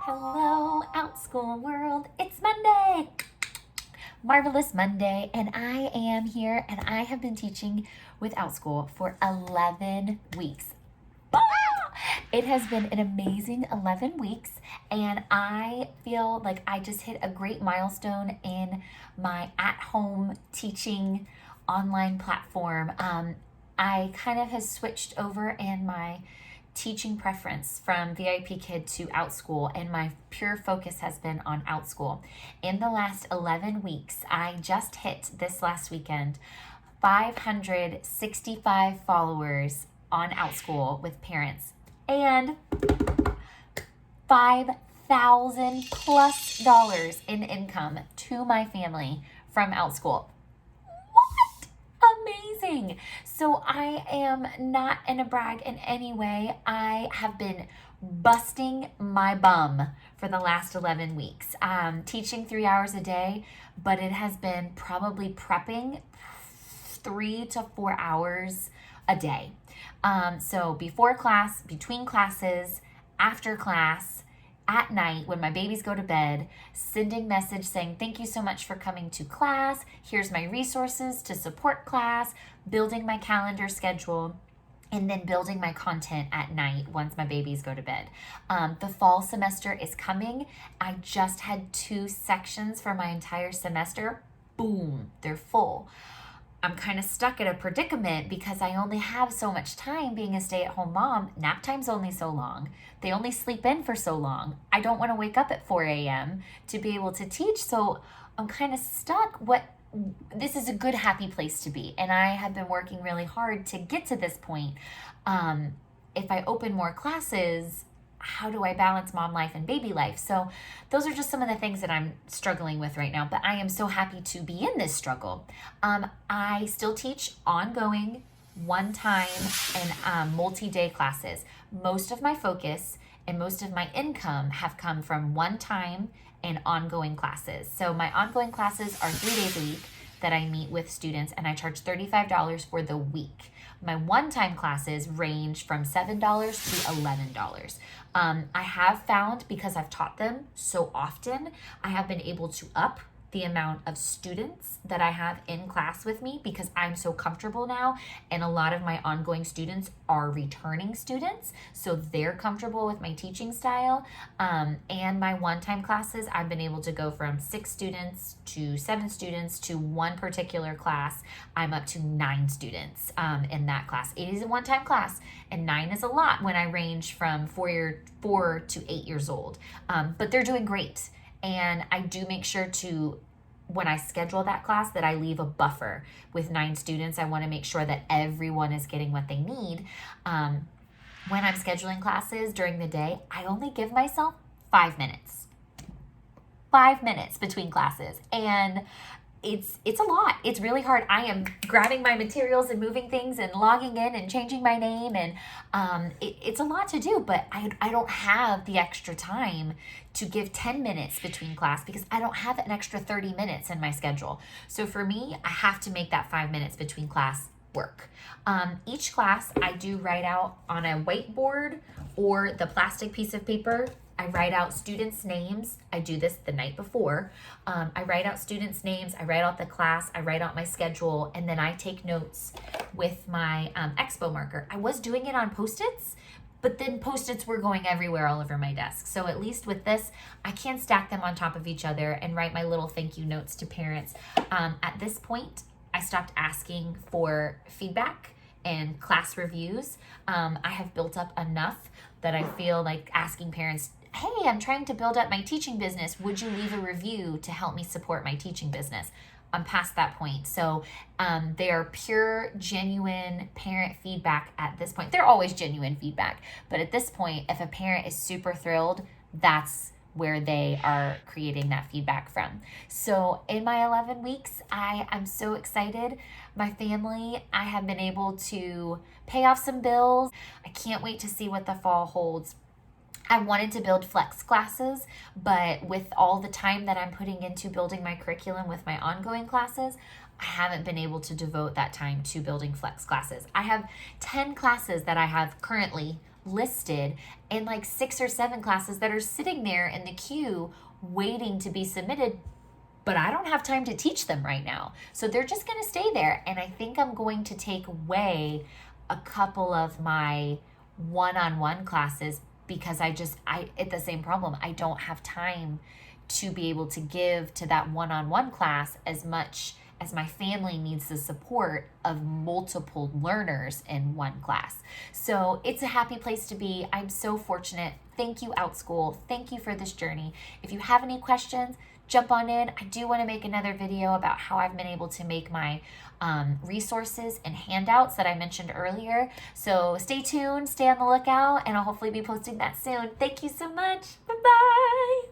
Hello, Outschool world. It's Monday. Marvelous Monday, and I am here and I have been teaching with Outschool for 11 weeks. It has been an amazing 11 weeks, and I feel like I just hit a great milestone in my at-home teaching online platform. I kind of have switched over in my teaching preference from VIP Kid to Outschool, and my pure focus has been on Outschool. In the last 11 weeks, I just hit this last weekend 565 followers on Outschool with parents and $5,000 plus in income to my family from Outschool. Amazing. So I am not in a brag in any way. I have been busting my bum for the last 11 weeks, teaching 3 hours a day, but it has been probably prepping 3 to 4 hours a day. So before class, between classes, after class, at night when my babies go to bed, sending message saying thank you so much for coming to class, here's my resources to support class, building my calendar schedule, and then building my content at night once my babies go to bed. The fall semester is coming. I just had 2 sections for my entire semester. Boom, they're full. I'm kind of stuck at a predicament because I only have so much time being a stay-at-home mom. Nap time's only so long. They only sleep in for so long. I don't want to wake up at 4 a.m. to be able to teach, so I'm kind of stuck. This is a good, happy place to be, and I have been working really hard to get to this point. If I open more classes, how do I balance mom life and baby life? So those are just some of the things that I'm struggling with right now, but I am so happy to be in this struggle. I still teach ongoing, one-time, and multi-day classes. Most of my focus and most of my income have come from one-time and ongoing classes. So my ongoing classes are 3 days a week that I meet with students, and I charge $35 for the week. My one-time classes range from $7 to $11. I have found, because I've taught them so often, I have been able to up the amount of students that I have in class with me because I'm so comfortable now, and a lot of my ongoing students are returning students, so they're comfortable with my teaching style. And my one-time classes, I've been able to go from 6 students to 7 students to one particular class. I'm up to 9 students in that class. It is a one-time class, and 9 is a lot when I range from 4 to 8 years old. But they're doing great. And I do make sure to, when I schedule that class, that I leave a buffer with 9 students. I want to make sure that everyone is getting what they need. When I'm scheduling classes during the day, I only give myself 5 minutes. 5 minutes between classes. And it's a lot. It's really hard. I am grabbing my materials and moving things and logging in and changing my name, and it's a lot to do, but I don't have the extra time to give 10 minutes between class because I don't have an extra 30 minutes in my schedule. So for me, I have to make that 5 minutes between class work. Each class I do write out on a whiteboard or the plastic piece of paper. I write out students' names. I do this the night before. I write out students' names. I write out the class. I write out my schedule, and then I take notes with my expo marker. I was doing it on Post-its, but then Post-its were going everywhere all over my desk. So at least with this, I can stack them on top of each other and write my little thank you notes to parents. At this point, I stopped asking for feedback and class reviews. I have built up enough that I feel like asking parents, hey, I'm trying to build up my teaching business. Would you leave a review to help me support my teaching business? I'm past that point. So they are pure, genuine parent feedback at this point. They're always genuine feedback. But at this point, if a parent is super thrilled, that's where they are creating that feedback from. So in my 11 weeks, I am so excited. My family, I have been able to pay off some bills. I can't wait to see what the fall holds. I wanted to build flex classes, but with all the time that I'm putting into building my curriculum with my ongoing classes, I haven't been able to devote that time to building flex classes. I have 10 classes that I have currently listed and like 6 or 7 classes that are sitting there in the queue waiting to be submitted, but I don't have time to teach them right now. So they're just going to stay there. And I think I'm going to take away a couple of my one-on-one classes because I it's the same problem. I don't have time to be able to give to that one-on-one class as much as my family needs the support of multiple learners in one class. So it's a happy place to be. I'm so fortunate. Thank you, Outschool. Thank you for this journey. If you have any questions, jump on in. I do want to make another video about how I've been able to make my resources and handouts that I mentioned earlier. So stay tuned, stay on the lookout, and I'll hopefully be posting that soon. Thank you so much. Bye-bye.